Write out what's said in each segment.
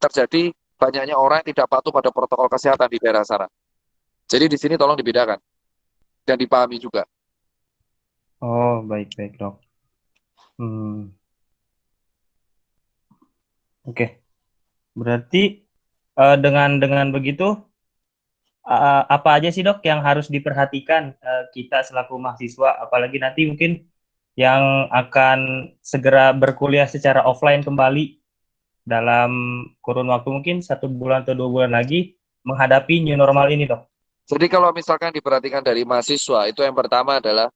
terjadi banyaknya orang yang tidak patuh pada protokol kesehatan di daerah sana. Jadi di sini tolong dibedakan dan dipahami juga. Oh, baik-baik, Dok. Hmm, oke. Berarti dengan begitu apa aja sih, Dok, yang harus diperhatikan kita selaku mahasiswa, apalagi nanti mungkin yang akan segera berkuliah secara offline kembali dalam kurun waktu mungkin 1 bulan atau 2 bulan lagi menghadapi new normal ini, Dok. Jadi kalau misalkan diperhatikan dari mahasiswa, itu yang pertama adalah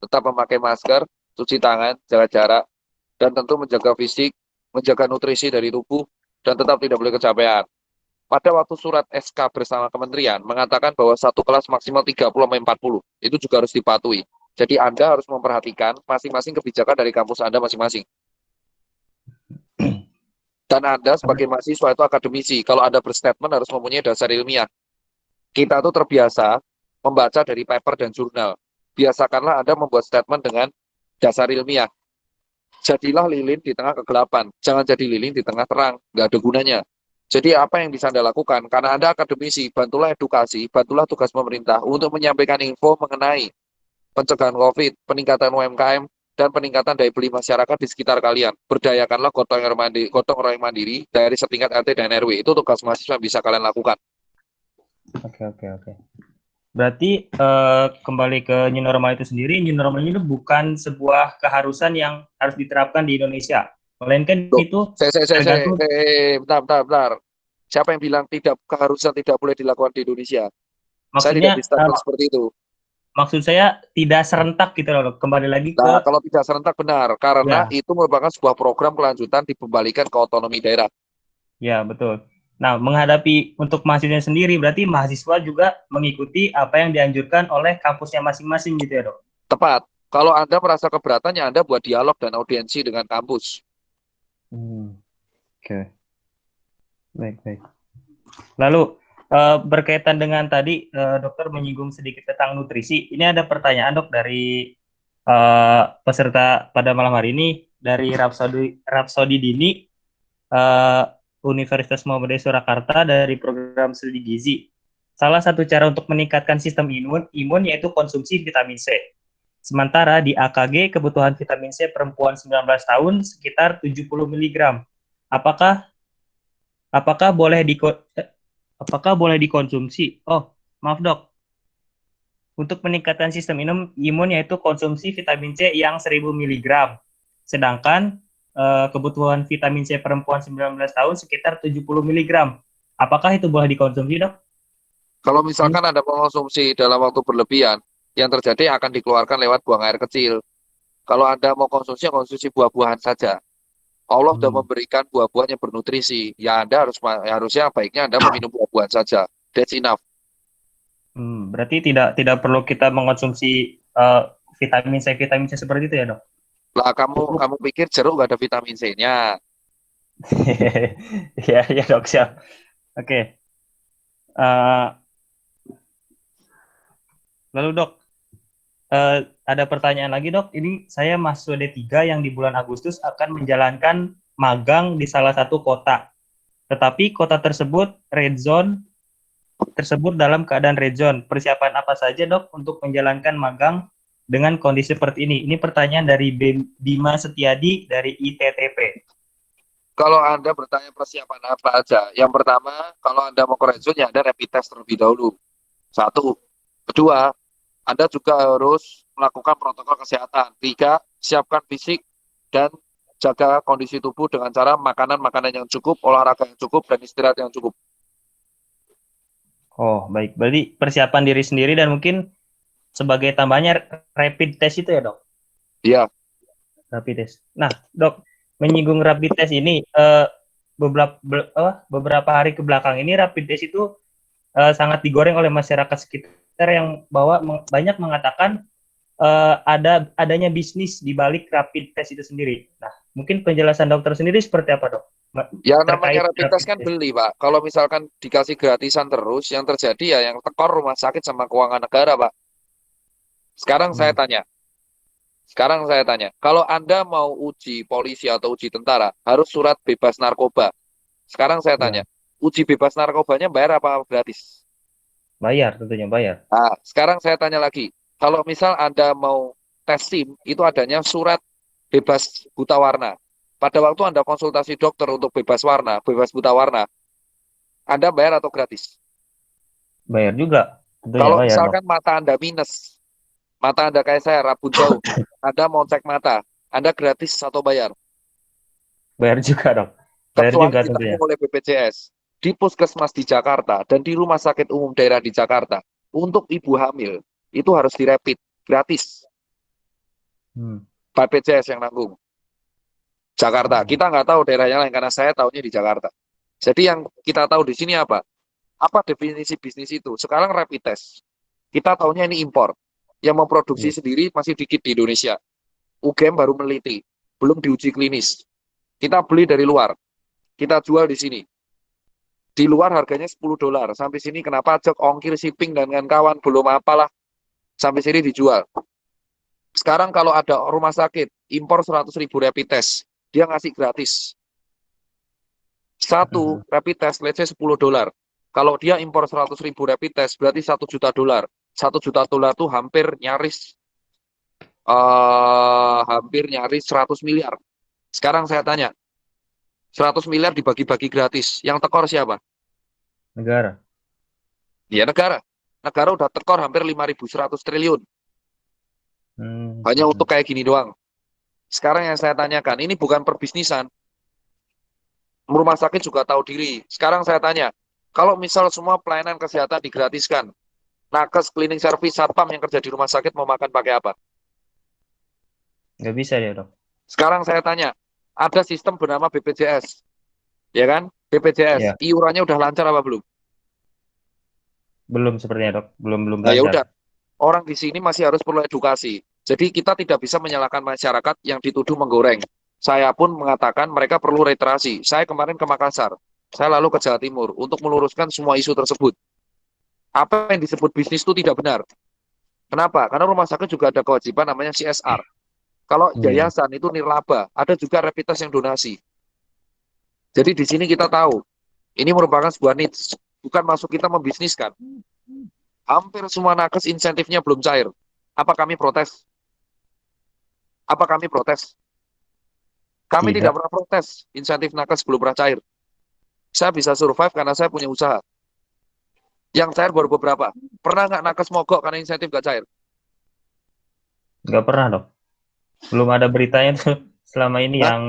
tetap memakai masker, cuci tangan, jaga jarak, dan tentu menjaga fisik, menjaga nutrisi dari tubuh, dan tetap tidak boleh kecapean. Pada waktu surat SK bersama kementerian mengatakan bahwa satu kelas maksimal 30-40, itu juga harus dipatuhi. Jadi Anda harus memperhatikan masing-masing kebijakan dari kampus Anda masing-masing. Dan Anda sebagai mahasiswa itu akademisi, kalau Anda berstatement harus mempunyai dasar ilmiah. Kita tuh terbiasa membaca dari paper dan jurnal. Biasakanlah Anda membuat statement dengan dasar ilmiah. Jadilah lilin di tengah kegelapan, jangan jadi lilin di tengah terang, nggak ada gunanya. Jadi apa yang bisa Anda lakukan? Karena Anda akademisi, bantulah edukasi, bantulah tugas pemerintah untuk menyampaikan info mengenai pencegahan COVID, peningkatan UMKM, dan peningkatan daya beli masyarakat di sekitar kalian. Berdayakanlah gotong royong mandiri dari setingkat RT dan RW. Itu tugas mahasiswa yang bisa kalian lakukan. Oke, oke, oke. Berarti kembali ke new normal itu sendiri, new normal itu bukan sebuah keharusan yang harus diterapkan di Indonesia, melainkan Tuh, itu saya, tergantung. bentar. Siapa yang bilang tidak keharusan tidak boleh dilakukan di Indonesia? Saya tidak Maksudnya, bisa seperti itu. maksud saya tidak serentak gitu loh. Kembali lagi ke, Nah, kalau tidak serentak benar, karena ya, itu merupakan sebuah program kelanjutan dikembalikan ke otonomi daerah. ya betul. Nah, menghadapi untuk mahasiswa sendiri, berarti mahasiswa juga mengikuti apa yang dianjurkan oleh kampusnya masing-masing gitu ya, Dok? Tepat. Kalau Anda merasa keberatan, ya Anda buat dialog dan audiensi dengan kampus. Hmm, oke, baik, baik. Lalu berkaitan dengan tadi dokter menyinggung sedikit tentang nutrisi. Ini ada pertanyaan, Dok, dari peserta pada malam hari ini dari Rapsodi Dini, eh, Universitas Muhammadiyah Surakarta dari program studi gizi. Salah satu cara untuk meningkatkan sistem imun yaitu konsumsi vitamin C. Sementara di AKG kebutuhan vitamin C perempuan 19 tahun sekitar 70 miligram. Apakah apakah boleh apakah boleh dikonsumsi? Oh, maaf, Dok. Untuk meningkatkan sistem imun yaitu konsumsi vitamin C yang 1000 miligram. Sedangkan kebutuhan vitamin C perempuan 19 tahun sekitar 70 miligram. Apakah itu boleh dikonsumsi, Dok? Kalau Ini misalkan Anda mengonsumsi dalam waktu berlebihan, yang terjadi akan dikeluarkan lewat buang air kecil. Kalau Anda mau konsumsi, ya konsumsi buah-buahan saja. Allah sudah hmm, memberikan buah-buahan yang bernutrisi. Ya Anda harusnya baiknya Anda meminum buah-buahan saja. That's enough. berarti tidak tidak perlu kita mengonsumsi vitamin C seperti itu ya, Dok? Lah kamu Cukup. kamu pikir jeruk nggak ada vitamin C-nya? Ya, ya, Dok, siap. Oke. Uh, lalu, Dok, ada pertanyaan lagi, Dok. Ini saya mahasiswa D3 yang di bulan Agustus akan menjalankan magang di salah satu kota. Tetapi kota tersebut red zone, tersebut dalam keadaan red zone. Persiapan apa saja, Dok, untuk menjalankan magang dengan kondisi seperti ini? Ini pertanyaan dari Bima Setiadi dari ITTP. Kalau Anda bertanya persiapan apa aja, yang pertama, kalau Anda mau ke red zone, ya Anda rapid test terlebih dahulu. Satu. Kedua, Anda juga harus melakukan protokol kesehatan. Tiga, siapkan fisik dan jaga kondisi tubuh dengan cara makanan-makanan yang cukup, olahraga yang cukup, dan istirahat yang cukup. Oh, baik. Berarti persiapan diri sendiri dan mungkin sebagai tambahnya rapid test itu ya, Dok? Iya, Rapid test. Nah, Dok, menyinggung rapid test ini, beberapa hari ke belakang ini rapid test itu sangat digoreng oleh masyarakat sekitar yang banyak mengatakan adanya bisnis di balik rapid test itu sendiri. Nah, mungkin penjelasan dokter sendiri seperti apa, Dok? ya Terkait namanya rapid test rapid kan test. beli, Pak. Kalau misalkan dikasih gratisan terus, yang terjadi ya yang tekor rumah sakit sama keuangan negara, Pak. Sekarang saya Hmm. tanya, Sekarang saya tanya, kalau Anda mau uji polisi atau uji tentara, harus surat bebas narkoba. Sekarang saya Ya, tanya, uji bebas narkobanya bayar apa gratis? bayar tentunya bayar. Nah, sekarang saya tanya lagi, kalau misal Anda mau tes SIM, itu adanya surat bebas buta warna. Pada waktu Anda konsultasi dokter untuk bebas warna, bebas buta warna, Anda bayar atau gratis? Bayar juga. Tentunya Kalau bayar dong. misalkan mata Anda minus, mata Anda kayak saya, rabun jauh, Anda mau cek mata, Anda gratis atau bayar? Bayar juga dong. Bayar Kecuali juga tentunya. ditanggung oleh BPJS. Di puskesmas di Jakarta dan di rumah sakit umum daerah di Jakarta, untuk ibu hamil, itu harus direpit, gratis. Hmm. BPJS yang nanggung. Jakarta. Hmm. Kita nggak tahu daerah yang lain karena saya tahunya di Jakarta. Jadi yang kita tahu di sini apa? Apa definisi bisnis itu? Sekarang rapid test. Kita tahunya ini impor. Yang memproduksi Iya. sendiri masih dikit di Indonesia. UGM baru meneliti, belum diuji klinis. Kita beli dari luar, kita jual di sini. Di luar harganya $10. Sampai sini kena pajak, ongkir, shipping, dan kawan-kawan, belum apalah. Sampai sini dijual. Sekarang kalau ada rumah sakit, impor 100.000 rapid test, dia ngasih gratis. Hmm. Satu rapid test, let's say $10. Kalau dia impor 100.000 rapid test, berarti $1 juta. $1 juta tuh hampir nyaris 100 miliar. Sekarang saya tanya, 100 miliar dibagi-bagi gratis. Yang tekor siapa? Negara. Ya negara. Negara udah tekor hampir 5.100 triliun. Hmm. Hanya untuk Hmm. kayak gini doang. Sekarang yang saya tanyakan, ini bukan perbisnisan. Rumah sakit juga tahu diri. Sekarang saya tanya, kalau misal semua pelayanan kesehatan digratiskan, nakes, cleaning service, satpam yang kerja di rumah sakit mau makan pakai apa? Nggak bisa dia dong. Sekarang saya tanya, ada sistem bernama BPJS, ya kan? BPJS, Ya, iurannya udah lancar apa belum? belum sepertinya dok. Belum belum Nah ya lancar. udah, orang di sini masih harus perlu edukasi. Jadi kita tidak bisa menyalahkan masyarakat yang dituduh menggoreng. Saya pun mengatakan mereka perlu literasi. Saya kemarin ke Makassar, saya lalu ke Jawa Timur untuk meluruskan semua isu tersebut. Apa yang disebut bisnis itu tidak benar. Kenapa? Karena rumah sakit juga ada kewajiban namanya CSR. Kalau Iya. yayasan itu nirlaba, ada juga rapid test yang donasi. Jadi di sini kita tahu, ini merupakan sebuah needs, bukan masuk kita membisniskan. Hampir semua nakes insentifnya belum cair. Apa kami protes? Apa kami protes? Kami tidak Tidak. pernah protes, insentif nakes belum pernah cair. Saya bisa survive karena saya punya usaha. Yang cair baru beberapa. Pernah nggak nakes mogok karena insentif nggak cair? Nggak pernah dok. Belum ada beritanya tuh selama ini Hah? yang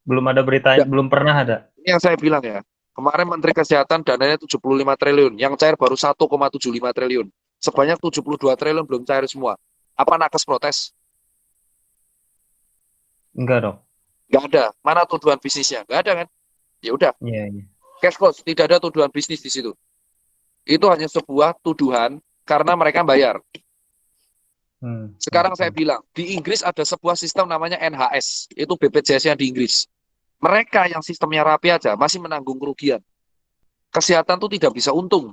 belum ada beritanya. Nggak. Belum pernah ada. Ini yang saya bilang ya. Kemarin Menteri Kesehatan dananya 75 triliun, yang cair baru 1,75 triliun. Sebanyak 72 triliun belum cair semua. Apa nakes protes? Enggak dok. Nggak ada. Mana tuduhan bisnisnya? Nggak ada kan? Ya udah, Iya, iya. cash close. Tidak ada tuduhan bisnis di situ. Itu hanya sebuah tuduhan karena mereka bayar. Hmm. Hmm. Sekarang saya Hmm. bilang, di Inggris ada sebuah sistem namanya NHS. Itu BPJS-nya di Inggris. Mereka yang sistemnya rapi aja masih menanggung kerugian. Kesehatan itu tidak bisa untung.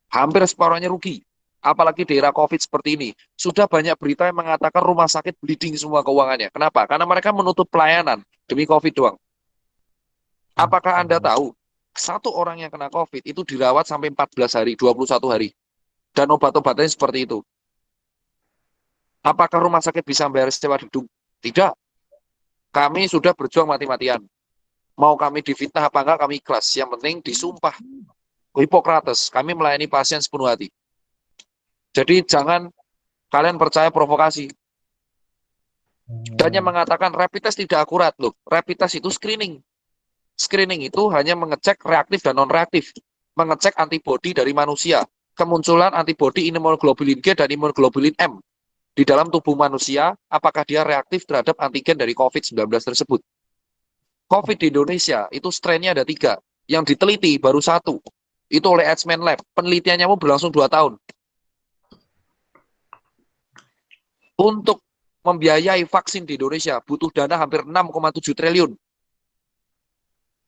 Hampir separuhnya rugi. Apalagi di era COVID seperti ini. Sudah banyak berita yang mengatakan rumah sakit bleeding semua keuangannya. Kenapa? Karena mereka menutup pelayanan demi COVID doang. Apakah Anda Hmm. tahu, satu orang yang kena COVID itu dirawat sampai 14 hari, 21 hari. Dan obat-obatnya seperti itu. Apakah rumah sakit bisa bayar sewa gedung? Tidak. Kami sudah berjuang mati-matian. Mau kami difitnah apa enggak, kami ikhlas. Yang penting disumpah. Hipokrates, kami melayani pasien sepenuh hati. Jadi jangan kalian percaya provokasi. Dan yang Hmm. mengatakan rapid test tidak akurat. Loh, rapid test itu screening. Screening itu hanya mengecek reaktif dan non-reaktif. Mengecek antibodi dari manusia. Kemunculan antibodi imunoglobulin G dan imunoglobulin M di dalam tubuh manusia, apakah dia reaktif terhadap antigen dari COVID-19 tersebut. COVID di Indonesia, itu strainnya ada 3. Yang diteliti baru 1. Itu oleh Eijkman Lab. Penelitiannya mau berlangsung 2 tahun. Untuk membiayai vaksin di Indonesia, butuh dana hampir 6,7 triliun.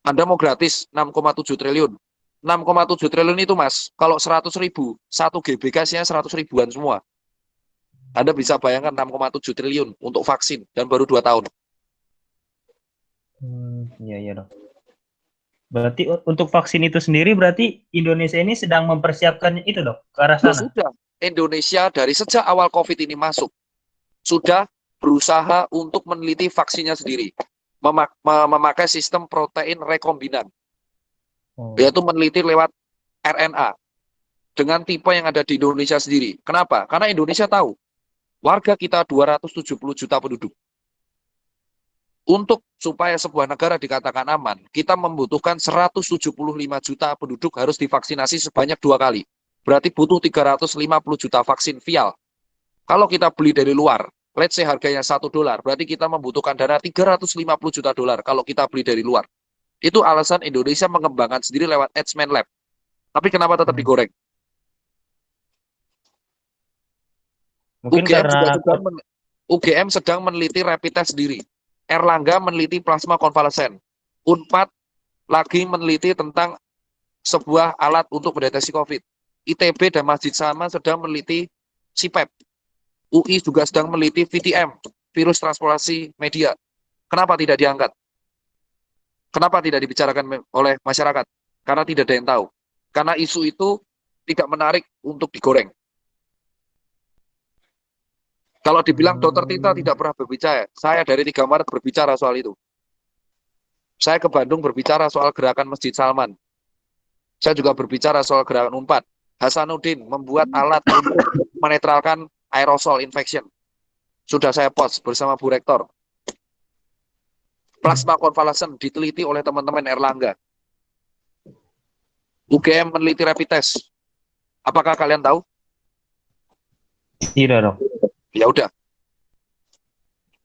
Anda mau gratis 6,7 triliun. 6,7 triliun itu mas, kalau 100 ribu, 1 GBK-nya 100 ribuan semua. Anda bisa bayangkan 6,7 triliun untuk vaksin, dan baru 2 tahun. Hmm. Iya, iya dok. Berarti untuk vaksin itu sendiri berarti Indonesia ini sedang mempersiapkan itu dok ke arah Loh, sana. sudah, Indonesia dari sejak awal COVID ini masuk, sudah berusaha untuk meneliti vaksinnya sendiri. Memakai sistem protein rekombinan, Oh. yaitu meneliti lewat RNA dengan tipe yang ada di Indonesia sendiri. Kenapa? Karena Indonesia tahu, warga kita 270 juta penduduk. Untuk supaya sebuah negara dikatakan aman, kita membutuhkan 175 juta penduduk harus divaksinasi sebanyak 2 kali. Berarti butuh 350 juta vaksin vial. Kalau kita beli dari luar, let's say harganya $1, berarti kita membutuhkan dana 350 juta dolar kalau kita beli dari luar. Itu alasan Indonesia mengembangkan sendiri lewat Edgeman Lab. Tapi kenapa tetap digoreng? Mungkin UGM juga karena UGM sedang meneliti rapid test sendiri. Erlangga meneliti plasma konvalesen. Unpad lagi meneliti tentang sebuah alat untuk mendeteksi COVID. ITB dan Masjid Sama sedang meneliti CPAP. UI juga sedang meneliti VTM, virus transportasi media. Kenapa tidak diangkat? Kenapa tidak dibicarakan oleh masyarakat? Karena tidak ada yang tahu. Karena isu itu tidak menarik untuk digoreng. Kalau dibilang Dr. Tita tidak pernah berbicara, saya dari 3 Maret berbicara soal itu. Saya ke Bandung berbicara soal gerakan Masjid Salman. Saya juga berbicara soal gerakan Unpad. Hasanuddin membuat alat untuk menetralkan aerosol infection. Sudah saya post bersama Bu Rektor. Plasma konvalesen diteliti oleh teman-teman Erlangga. UGM meneliti rapid test. Apakah kalian tahu? tidak dok. Ya udah.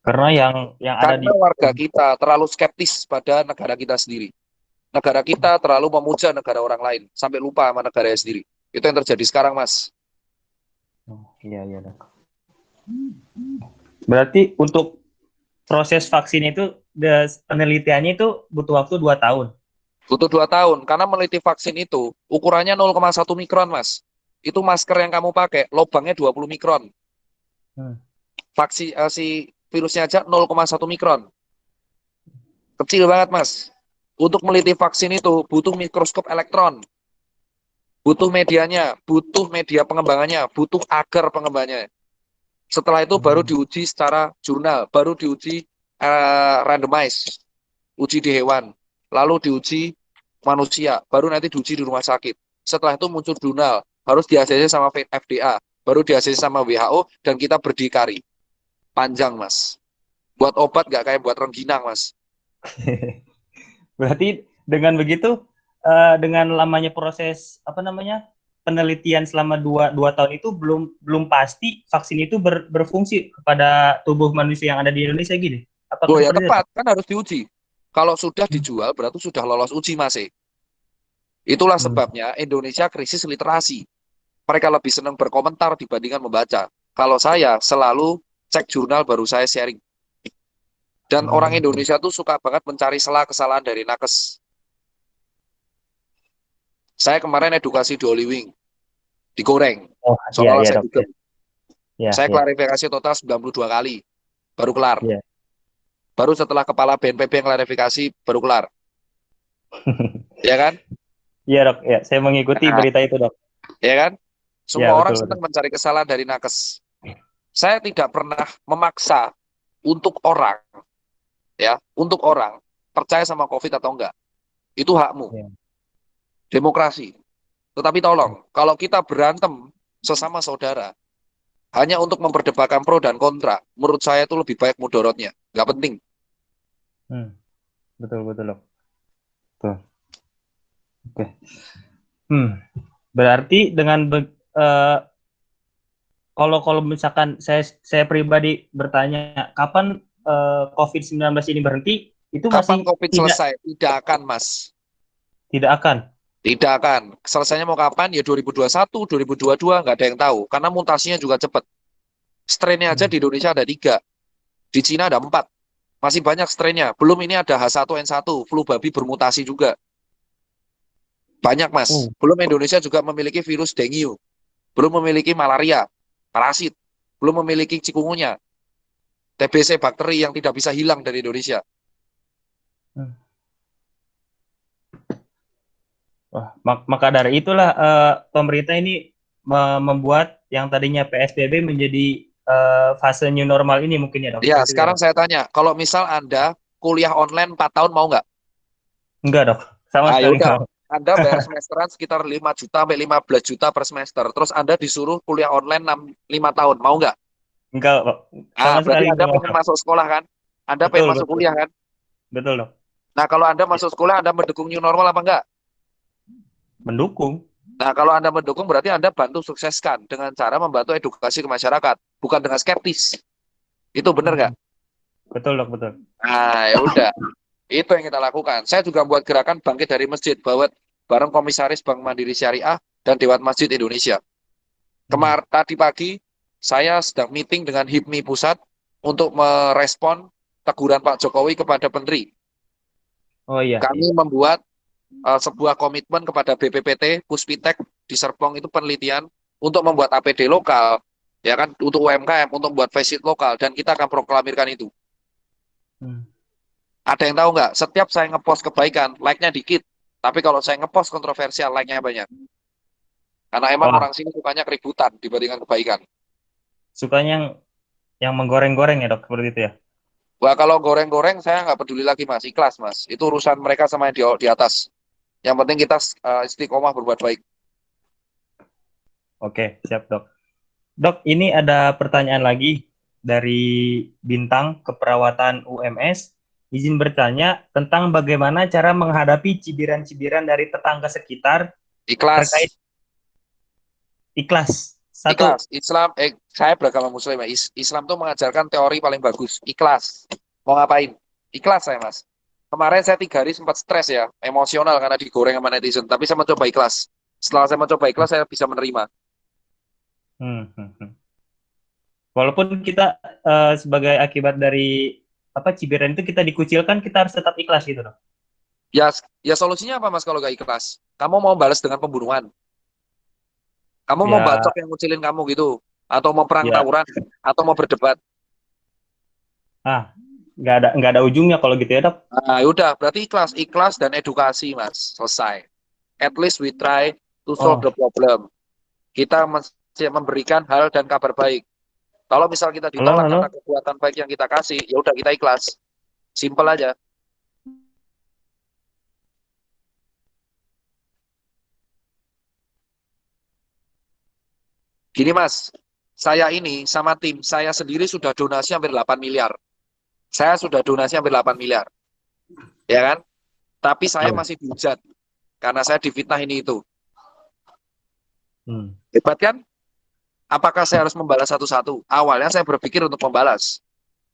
Karena yang ada di Karena warga kita terlalu skeptis pada negara kita sendiri. Negara kita terlalu memuja negara orang lain sampai lupa sama negaranya sendiri. Itu yang terjadi sekarang, Mas. Iya iya dok. Berarti untuk proses vaksin itu penelitiannya itu butuh waktu 2 tahun. Butuh 2 tahun karena meneliti vaksin itu ukurannya 0,1 mikron, Mas. Itu masker yang kamu pakai lubangnya 20 mikron. Vaksin si virusnya aja 0,1 mikron. Kecil banget, Mas. Untuk meneliti vaksin itu butuh mikroskop elektron. Butuh medianya, butuh media pengembangannya, butuh agar pengembangannya. Setelah itu baru diuji secara jurnal, baru diuji randomize, uji di hewan, lalu diuji manusia, baru nanti diuji di rumah sakit. Setelah itu muncul jurnal, harus di-ACC sama FDA, baru di-ACC sama WHO, dan kita berdikari. Panjang, Mas. Buat obat nggak kayak buat rengginang, Mas. Berarti dengan begitu, dengan lamanya proses penelitian selama dua tahun itu belum pasti vaksin itu berfungsi kepada tubuh manusia yang ada di Indonesia gini. Apakah Oh ya seperti itu? tepat, kan harus diuji. Kalau sudah dijual, berarti sudah lolos uji, Mas. Itulah sebabnya Indonesia krisis literasi. Mereka lebih senang berkomentar dibandingkan membaca. Kalau saya selalu cek jurnal baru saya sharing. Dan orang Indonesia tuh suka banget mencari kesalahan dari nakes. Saya kemarin edukasi di Holy Wing, digoreng, Oh iya seolah-olah iya saya dok. dugem. Iya Saya iya. klarifikasi total 92 kali, baru kelar. Iya. Baru setelah kepala BNPB yang klarifikasi, baru kelar. Ya kan? Iya dok. Ya, saya mengikuti Nah, berita itu dok. ya kan? Iya Semua orang betul betul. senang mencari kesalahan dari nakes. Saya tidak pernah memaksa untuk orang, ya, untuk orang percaya sama COVID atau enggak. Itu hakmu, Iya. demokrasi. Tetapi tolong, kalau kita berantem sesama saudara, hanya untuk memperdebatkan pro dan kontra, menurut saya itu lebih baik mudorotnya. Nggak penting. Betul betul dok. Betul. Oke. Berarti dengan kalau misalkan saya pribadi bertanya kapan COVID-19 ini berhenti, itu Kapan masih COVID selesai? Tidak akan, Mas. tidak akan. Tidak akan. Selesainya mau kapan? Ya 2021, 2022, nggak ada yang tahu. Karena mutasinya juga cepat. Strainnya aja di Indonesia ada 3. Di Cina ada 4. Masih banyak strainnya. Belum ini ada H1N1, flu babi bermutasi juga. Banyak, Mas. Belum Indonesia juga memiliki virus dengue. Belum memiliki malaria, parasit. Belum memiliki cikungunya. TBC bakteri yang tidak bisa hilang dari Indonesia. Wah, maka dari itulah pemerintah ini membuat yang tadinya PSBB menjadi fase new normal ini mungkin ya dok, Ya, seperti itu ya sekarang dok? saya tanya, kalau misal Anda kuliah online 4 tahun mau nggak? Enggak dok, sama Ah, ya sekali udah. enggak. Anda bayar semesteran sekitar 5 juta sampai 15 juta per semester. Terus Anda disuruh kuliah online 5 tahun, mau nggak? Enggak dok, Ah, sama berarti sekali Anda enggak pengen mau. masuk sekolah kan? Anda pengen Betul masuk betul kuliah kan? betul dok. Nah, kalau Anda masuk sekolah, Anda mendukung new normal apa enggak? Mendukung. Nah, kalau Anda mendukung berarti Anda bantu sukseskan dengan cara membantu edukasi ke masyarakat, bukan dengan skeptis. Itu benar nggak? Hmm, betul dok betul. Ah, ya udah. Itu yang kita lakukan. Saya juga buat gerakan bangkit dari masjid, bahwa bareng Komisaris Bank Mandiri Syariah dan Dewan Masjid Indonesia. Hmm. Tadi pagi saya sedang meeting dengan HIPMI pusat untuk merespon teguran Pak Jokowi kepada Menteri. Oh iya iya. Kami membuat sebuah komitmen kepada BPPT, Puspitek di Serpong itu penelitian untuk membuat APD lokal, ya kan, untuk UMKM, untuk membuat face sheet lokal, dan kita akan proklamirkan itu. Hmm. Ada yang tahu nggak? Setiap saya ngepost kebaikan, like-nya dikit. Tapi kalau saya ngepost kontroversial, like-nya banyak. Karena emang Wah, orang sini sukanya keributan dibandingkan kebaikan. sukanya yang menggoreng-goreng ya dok, seperti itu ya. Wah, kalau goreng-goreng saya nggak peduli lagi mas, ikhlas mas. Itu urusan mereka sama yang di atas. Yang penting kita istiqomah berbuat baik. Oke, siap dok. Dok, ini ada pertanyaan lagi dari Bintang Keperawatan UMS. Izin bertanya tentang bagaimana cara menghadapi cibiran-cibiran dari tetangga sekitar terkait Ikhlas, ikhlas. ikhlas. Satu, Saya beragama Muslim ya. Islam tuh mengajarkan teori paling bagus, ikhlas. Mau ngapain? Ikhlas saya mas. Kemarin saya 3 hari sempat stres ya, emosional karena digoreng sama netizen. Tapi saya mencoba ikhlas. Setelah saya mencoba ikhlas, saya bisa menerima. hmm, hmm, hmm. Walaupun kita sebagai akibat dari apa cibiran itu kita dikucilkan, kita harus tetap ikhlas gitu dok. Ya, ya solusinya apa mas kalau gak ikhlas? Kamu mau balas dengan pembunuhan? Kamu mau Ya, bacok yang ngucilin kamu gitu? Atau mau perang ya, tawuran? Atau mau berdebat? ah, nggak ada ujungnya kalau gitu ya dok. Nah, yaudah, berarti ikhlas. Ikhlas dan edukasi, Mas. Selesai. At least we try to solve Oh, the problem. Kita masih memberikan hal dan kabar baik. Kalau misal kita halo, ditolak karena halo. kekuatan baik yang kita kasih, ya udah kita ikhlas. Simple aja. Gini, Mas. Saya ini sama tim, saya sendiri sudah donasi hampir 8 miliar. Saya sudah donasi hampir 8 miliar. Ya kan? Tapi saya Ya. masih dihujat. Karena saya difitnah ini itu. Hmm. Hebat kan? Apakah saya harus membalas satu-satu? Awalnya saya berpikir untuk membalas.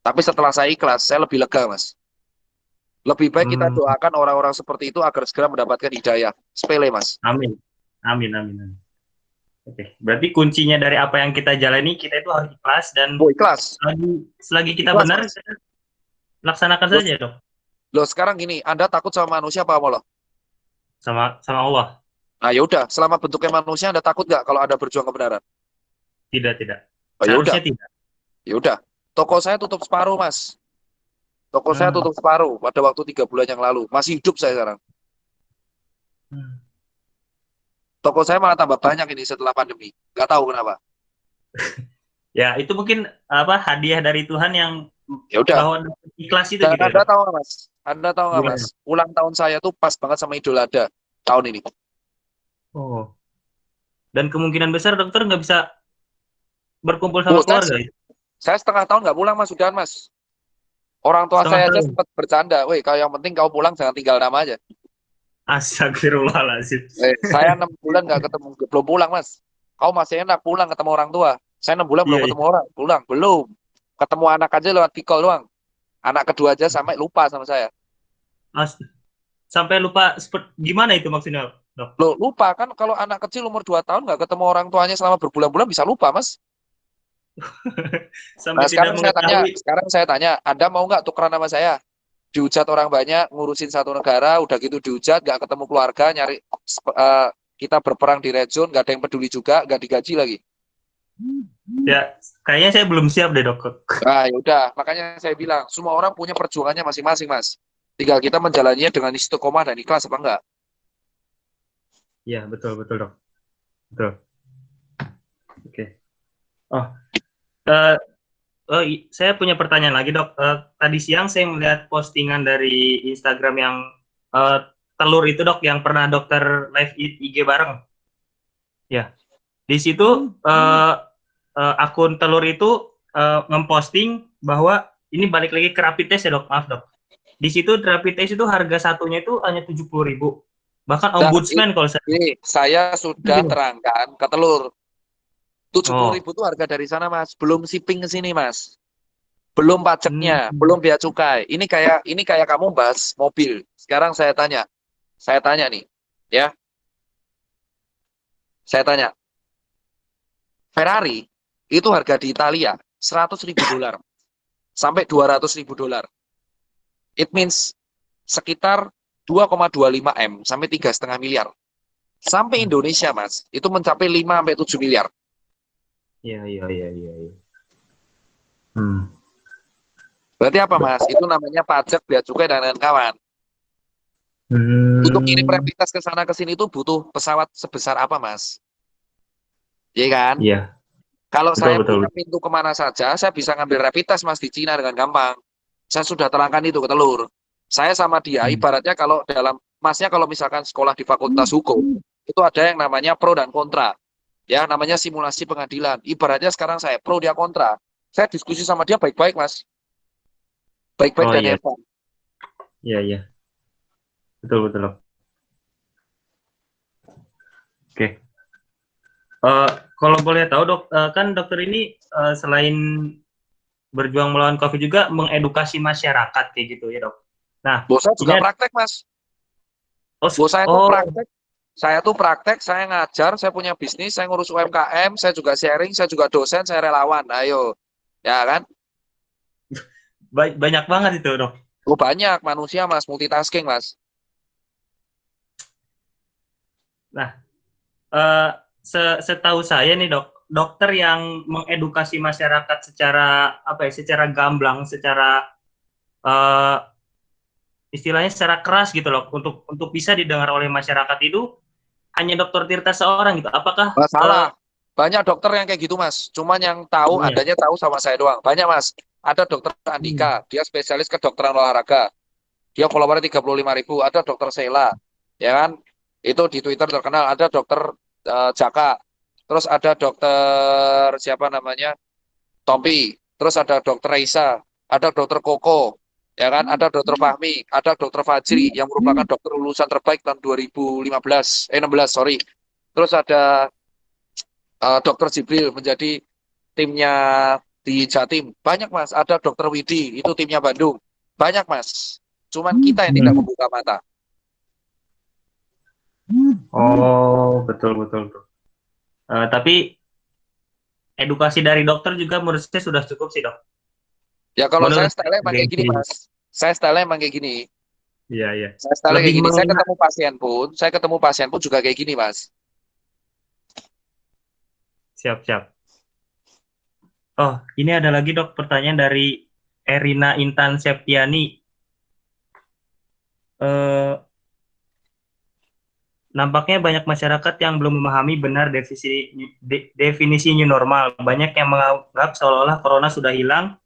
Tapi setelah saya ikhlas, saya lebih lega, Mas. Lebih baik kita Hmm. doakan orang-orang seperti itu agar segera mendapatkan hidayah. Sepele, Mas. Amin. Amin, amin, amin. Oke, berarti kuncinya dari apa yang kita jalani, kita itu harus ikhlas dan Oh, ikhlas. selagi kita Ikhlas, benar, Mas. kita laksanakan Loh, saja dong, loh, sekarang gini, Anda takut sama manusia apa sama Allah? sama sama Allah. Nah, ya udah, selama bentuknya manusia Anda takut nggak kalau Anda berjuang kebenaran? Tidak, tidak. Oh, ya udah, Seharusnya tidak. ya udah. Toko saya tutup separuh, Mas. Toko saya Hmm. tutup separuh pada waktu 3 bulan yang lalu. Masih hidup saya sekarang. Hmm. Toko saya malah tambah banyak ini setelah pandemi. Nggak tahu kenapa. Ya, itu mungkin apa hadiah dari Tuhan yang Ya udah. bahwa ikhlas itu Dan gitu ya, Anda Dok. tahu nggak, Mas? Anda tahu nggak, Mas? Gimana? Ulang tahun saya tuh pas banget sama Idul Adha tahun ini. Oh. Dan kemungkinan besar dokter nggak bisa berkumpul Oh, sama keluarga itu. saya setengah tahun nggak pulang, Mas. Sudah, Mas. Orang tua Setengah saya aja tahun. sempat bercanda, weh, kalau yang penting kau pulang jangan tinggal nama aja. Astagfirullahaladzim. Saya 6 bulan nggak ketemu, belum pulang, Mas. Kau masih enak pulang ketemu orang tua. Saya 6 bulan belum Iya, ketemu iya. orang, pulang belum. Ketemu anak aja lewat call doang. Anak kedua aja sampai lupa sama saya. As- Sampai lupa gimana itu maksudnya, Dok? Loh, lupa kan kalau anak kecil umur 2 tahun nggak ketemu orang tuanya selama berbulan-bulan bisa lupa, Mas. Nah, Sampai tidak mengetahui. sekarang saya tanya, Anda mau nggak tukeran sama saya? Dihujat orang banyak, ngurusin satu negara, udah gitu dihujat, nggak ketemu keluarga, nyari kita berperang di red zone, nggak ada yang peduli juga, nggak digaji lagi. Ya, kayaknya saya belum siap deh, Dok. Nah, ya udah, makanya saya bilang, semua orang punya perjuangannya masing-masing, Mas. Tinggal kita menjalaninya dengan istiqomah dan ikhlas apa enggak. Iya, betul betul dok. Betul. Oke. Oh, eh, saya punya pertanyaan lagi dok. Tadi siang saya melihat postingan dari Instagram yang eh, telur itu dok, yang pernah dokter live IG bareng. Ya, di situ akun telur itu ngeposting bahwa ini balik lagi ke rapid test ya dok, maaf dok. Di situ rapid test itu harga satunya itu hanya 70.000. Bahkan Nah, ombudsman kalau saya. ini saya sudah Gitu. terangkan ke telur. 70.000 Oh. itu harga dari sana mas, belum shipping ke sini mas, belum Hmm. pajaknya, belum bea cukai. Ini kayak kamu bahas mobil. Sekarang saya tanya nih, ya, saya tanya, Ferrari itu harga di Italia 100.000 dolar sampai 200.000 dolar. It means sekitar 2,25 M sampai 3,5 miliar. Sampai Hmm. Indonesia mas, itu mencapai 5 sampai 7 miliar. Iya, iya, iya, iya, iya. Hmm. Berarti apa mas? Itu namanya pajak, bea cukai dan kawan-kawan. Untuk ngirim Hmm. rapid test ke sana ke sini itu butuh pesawat sebesar apa mas? Iya kan? Iya, Kalau betul, saya betul, punya betul. pintu kemana saja, saya bisa ngambil rapid test mas di Cina dengan gampang. Saya sudah terangkan itu ke telur. Saya sama dia, Hmm. ibaratnya kalau dalam, masnya kalau misalkan sekolah di Fakultas Hukum, itu ada yang namanya pro dan kontra. Ya, namanya simulasi pengadilan. Ibaratnya sekarang saya pro, dia kontra. Saya diskusi sama dia baik-baik mas. Baik-baik Oh dan iya, hebat. iya, iya, betul, betul, dok. Oke. Eh, Kalau boleh tahu dok, kan dokter ini selain berjuang melawan COVID juga mengedukasi masyarakat kayak gitu ya dok. Nah, Bos saya ini juga praktek mas. oh, Bos saya tuh oh, praktek. Saya tuh praktek, saya ngajar, saya punya bisnis, saya ngurus UMKM, saya juga sharing, saya juga dosen, saya relawan. Ayo, ya kan? banyak banget itu dok. Oh, banyak manusia mas, multitasking mas. Nah, eh, setahu saya nih dok, dokter yang mengedukasi masyarakat secara apa ya, secara gamblang, secara eh, istilahnya secara keras gitu loh, untuk bisa didengar oleh masyarakat itu hanya dokter Tirta seorang gitu. Apakah Masalah. Banyak dokter yang kayak gitu mas. Cuman yang tahu, semuanya? adanya tahu sama saya doang. Banyak mas. Ada dokter Hmm. Andika, dia spesialis kedokteran olahraga. Dia followernya 35.000. Ada dokter Sheila, ya kan? Itu di Twitter terkenal. Ada dokter Jaka. Terus ada dokter siapa namanya? Tompi. Terus ada dokter Raisa. Ada dokter Koko. Ya kan? Ada dokter Fahmi. Ada dokter Fajri yang merupakan dokter lulusan terbaik tahun 2015. 16, sorry. Terus ada dokter Jibril menjadi timnya di Jatim. Banyak mas. Ada dokter Widi. Itu timnya Bandung. Banyak mas. Cuman kita yang tidak Hmm. membuka mata. Oh, betul, betul, betul. Tapi edukasi dari dokter juga menurut saya sudah cukup sih dok. Ya kalau saya Menurut saya style emang kayak gini gengsi. mas. Saya style emang kayak gini. Iya, iya. Saya style Lebih kayak gini. mengenal. Saya ketemu pasien pun juga kayak gini mas. Siap, siap. Oh, ini ada lagi dok pertanyaan dari Erina Intan Septiani. Eh, Nampaknya banyak masyarakat yang belum memahami benar definisi new normal. Banyak yang menganggap seolah-olah corona sudah hilang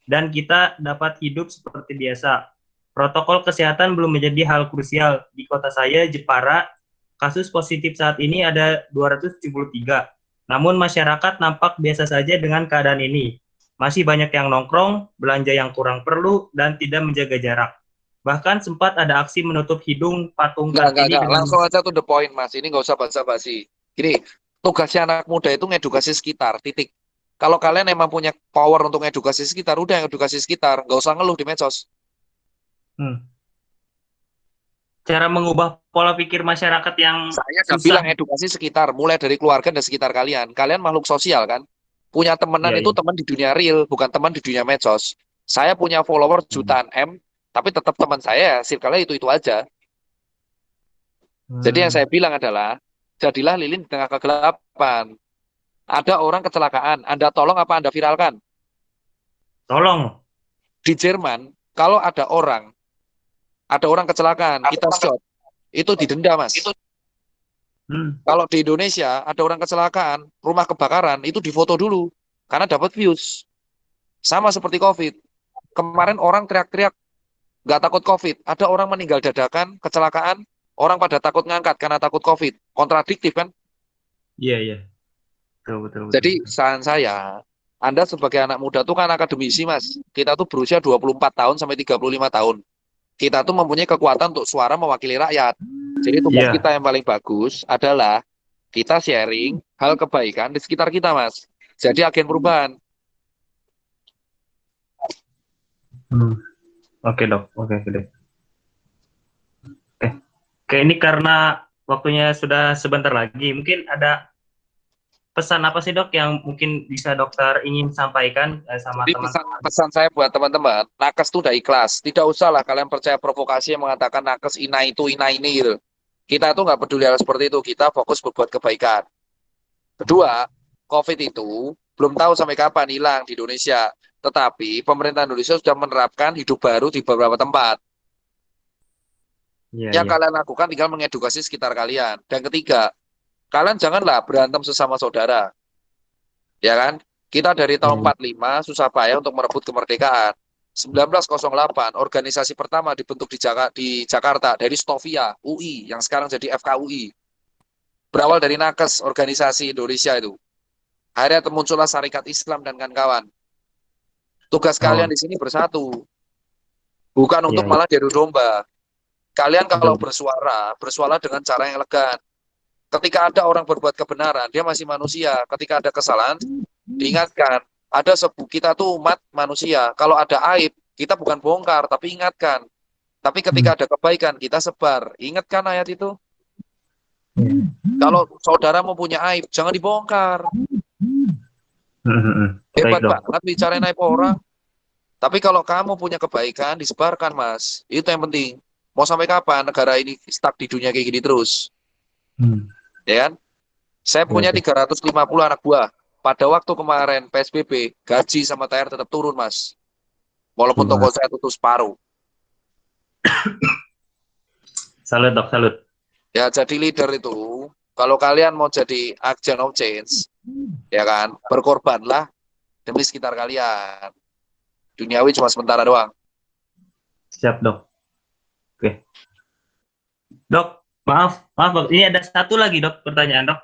dan kita dapat hidup seperti biasa. Protokol kesehatan belum menjadi hal krusial. Di kota saya, Jepara, kasus positif saat ini ada 273. Namun masyarakat nampak biasa saja dengan keadaan ini. Masih banyak yang nongkrong, belanja yang kurang perlu, dan tidak menjaga jarak. Bahkan sempat ada aksi menutup hidung patung Kartini Enggak. dengan. Langsung aja to the point mas. Ini nggak usah basa-basi. Gini, tugasnya anak muda itu ngedukasi sekitar. Titik. Kalau kalian emang punya power untuk ngedukasi sekitar, udah ngedukasi sekitar. Nggak usah ngeluh di medsos. Hmm, cara mengubah pola pikir masyarakat yang Saya udah susah. bilang edukasi sekitar, mulai dari keluarga dan sekitar kalian. Kalian makhluk sosial kan? Punya temenan Iya, itu iya. teman di dunia real, bukan teman di dunia medsos. Saya punya follower Hmm. jutaan M, tapi tetap teman saya, circle-nya itu aja. Jadi yang Hmm. saya bilang adalah, jadilah lilin di tengah kegelapan. Ada orang kecelakaan, Anda tolong apa Anda viralkan? Tolong. Di Jerman, kalau ada orang kecelakaan, kita shot, itu didenda, Mas. Kalau di Indonesia ada orang kecelakaan, rumah kebakaran, itu difoto dulu karena dapat views. Sama seperti COVID. Kemarin orang teriak-teriak nggak takut COVID. Ada orang meninggal dadakan, kecelakaan, orang pada takut ngangkat karena takut COVID. Kontradiktif kan? Iya, iya. Betul, betul, betul, Jadi betul. saran saya, Anda sebagai anak muda tuh kan akademisi, Mas. Kita tuh berusia 24 tahun sampai 35 tahun. Kita tuh mempunyai kekuatan untuk suara mewakili rakyat. Jadi tugas Iya. kita yang paling bagus adalah kita sharing hal kebaikan di sekitar kita, Mas. Jadi agen perubahan. Hmm. Oke, Dok. Oke, oke, Dok. Oke. Oke, ini karena waktunya sudah sebentar lagi, mungkin ada pesan apa sih, Dok, yang mungkin bisa dokter ingin sampaikan sama Jadi teman-teman? pesan saya buat teman-teman, nakes tuh udah ikhlas. Tidak usah lah kalian percaya provokasi yang mengatakan nakes ina itu, ina ini gitu. Kita tuh nggak peduli hal seperti itu. Kita fokus berbuat kebaikan. Kedua, COVID itu belum tahu sampai kapan hilang di Indonesia. Tetapi pemerintah Indonesia sudah menerapkan hidup baru di beberapa tempat. Iya, Yang iya. kalian lakukan tinggal mengedukasi sekitar kalian. Dan ketiga, kalian janganlah berantem sesama saudara. Ya kan? Kita dari tahun Iya. 45 susah payah untuk merebut kemerdekaan. 1908, organisasi pertama dibentuk di Jakarta dari Stovia, UI, yang sekarang jadi FKUI. Berawal dari nakes, organisasi Indonesia itu. Akhirnya muncullah Syarikat Islam dan kawan-kawan. Tugas Oh, kalian di sini bersatu, bukan iya, untuk iya. malah diadu domba. Kalian kalau Betul. bersuara, bersuara dengan cara yang elegan. Ketika ada orang berbuat kebenaran, dia masih manusia. Ketika ada kesalahan, diingatkan. Ada kita tuh umat manusia. Kalau ada aib, kita bukan bongkar, tapi ingatkan. Tapi Hmm. ketika ada kebaikan, kita sebar. Ingatkan ayat itu. Iya. Kalau saudara mempunyai aib, jangan dibongkar. Baik, Hebat Dok. banget bicarain aib orang. Tapi kalau kamu punya kebaikan, disebarkan, Mas. Itu yang penting. Mau sampai kapan negara ini stuck di dunia kayak gini terus? Hmm. Ya kan? Saya Oke, punya oke. 350 anak buah. Pada waktu kemarin PSBB, gaji sama THR tetap turun, Mas. Walaupun toko Cuma saya tutup separuh. salut, Dok, salut. Ya, jadi leader itu, kalau kalian mau jadi agent of change, ya kan, berkorbanlah demi sekitar kalian. Duniawi cuma sementara doang. Siap, Dok. Oke. Dok, maaf, maaf, Dok. Ini ada satu lagi, Dok, pertanyaan, Dok.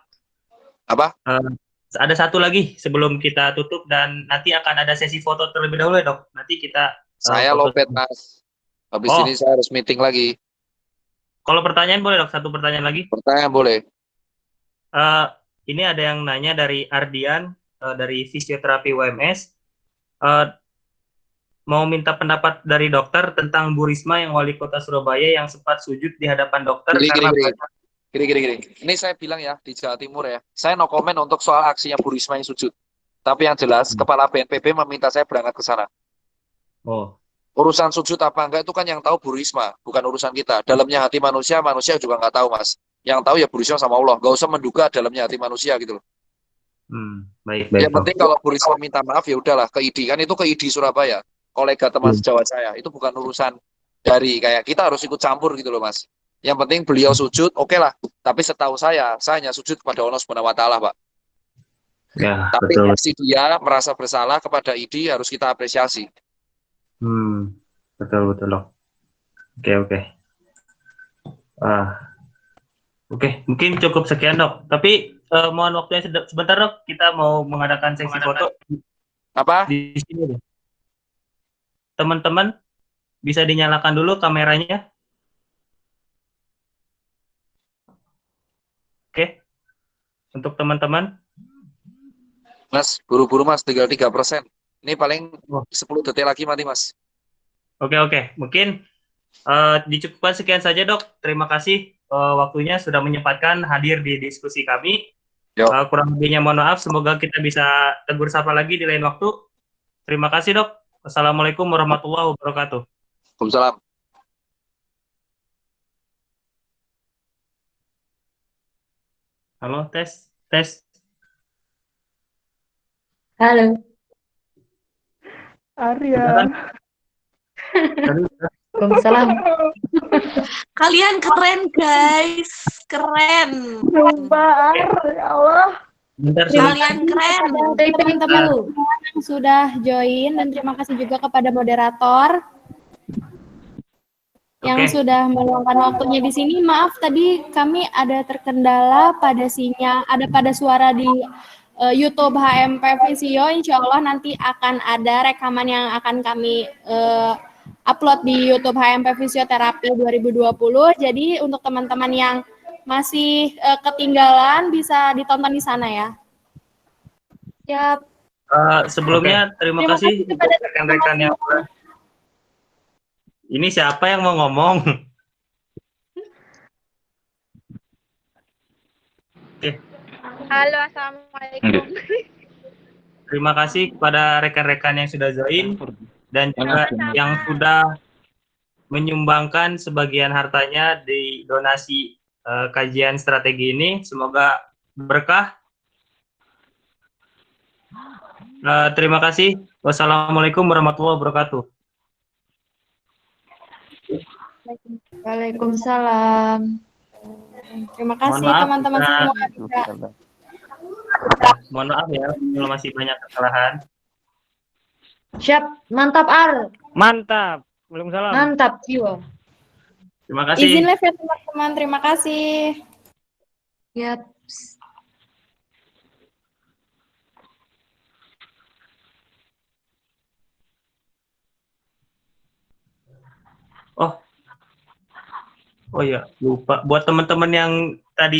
Apa? Eh, ada satu lagi sebelum kita tutup dan nanti akan ada sesi foto terlebih dahulu, ya, Dok. Nanti kita Saya foto. lopet, Mas. Habis ini Oh, saya harus meeting lagi. kalau pertanyaan boleh, Dok. Satu pertanyaan lagi. Pertanyaan boleh. Eh, ini ada yang nanya dari Ardian dari fisioterapi UMS. Eh, mau minta pendapat dari dokter tentang Bu Risma yang wali kota Surabaya yang sempat sujud di hadapan dokter Gini, gini, karena gini. Gini. Ini saya bilang ya, di Jawa Timur ya. Saya no comment untuk soal aksinya Bu Risma yang sujud. Tapi yang jelas, Kepala BNPB meminta saya berangkat ke sana. Oh, Urusan sujud apa enggak itu kan yang tahu Bu Risma, bukan urusan kita. Dalamnya hati manusia, manusia juga nggak tahu, Mas. Yang tahu ya Bu Risma sama Allah. Nggak usah menduga dalamnya hati manusia gitu loh. baik, baik, Yang Dok. penting kalau Bu Risma minta maaf ya udahlah ke ID kan itu ke ID Surabaya. Kolega teman Iya. sejawat saya itu bukan urusan dari kayak kita harus ikut campur gitu loh, Mas. Yang penting beliau sujud, oke lah. Tapi setahu saya hanya sujud kepada Allah Subhanahu wa taala, Pak. Ya, Tapi betul. aksi dia merasa bersalah kepada ID harus kita apresiasi. Hmm, betul, betul, Dok. Oke, oke. Ah, oke, mungkin cukup sekian, Dok. Tapi mohon waktunya sebentar, Dok. Kita mau mengadakan sesi foto Apa? di sini, Dok. Teman-teman bisa dinyalakan dulu kameranya. Oke, untuk teman-teman. Mas, buru-buru Mas, tinggal 3%. Ini paling Oh, 10 detik lagi mati, Mas. oke, oke. Mungkin dicukupkan sekian saja, Dok. Terima kasih waktunya sudah menyempatkan hadir di diskusi kami. Yuk, Kurang lebihnya mohon maaf. Semoga kita bisa tegur sapa lagi di lain waktu. Terima kasih, Dok. Wassalamualaikum warahmatullahi wabarakatuh. Waalaikumsalam. Halo, tes, tes. Halo. Udah kan? Arya. Tadi Waalaikumsalam. Kalian keren guys, keren. Sabar, ya Allah. Bentar, Terima sebentar. Kalian keren. Dari teman-teman yang sudah join dan terima kasih juga kepada moderator yang Oke. sudah meluangkan waktunya di sini. Maaf tadi kami ada terkendala pada sinyal, pada suara di YouTube HMP Visio. Insya Allah nanti akan ada rekaman yang akan kami upload di YouTube HMP Fisioterapi 2020. Jadi untuk teman-teman yang masih ketinggalan bisa ditonton di sana ya. Siap. Sebelumnya terima Terima kasih kasih kepada untuk rekan-rekan yang ini siapa yang mau ngomong? Oke, Halo, assalamualaikum. terima kasih kepada rekan-rekan yang sudah join dan juga yang sudah menyumbangkan sebagian hartanya di donasi kajian strategi ini. Semoga berkah. Terima kasih. Wassalamualaikum warahmatullahi wabarakatuh. Waalaikumsalam. Terima kasih Mohon maaf, teman-teman Kak. semua. Mohon maaf ya kalau masih banyak kesalahan. Siap, mantap Ar. Mantap. Waalaikumsalam. Mantap jiwa. Terima kasih. Izin live ya teman-teman. Terima kasih. Siap. Oh iya, lupa. Buat teman-teman yang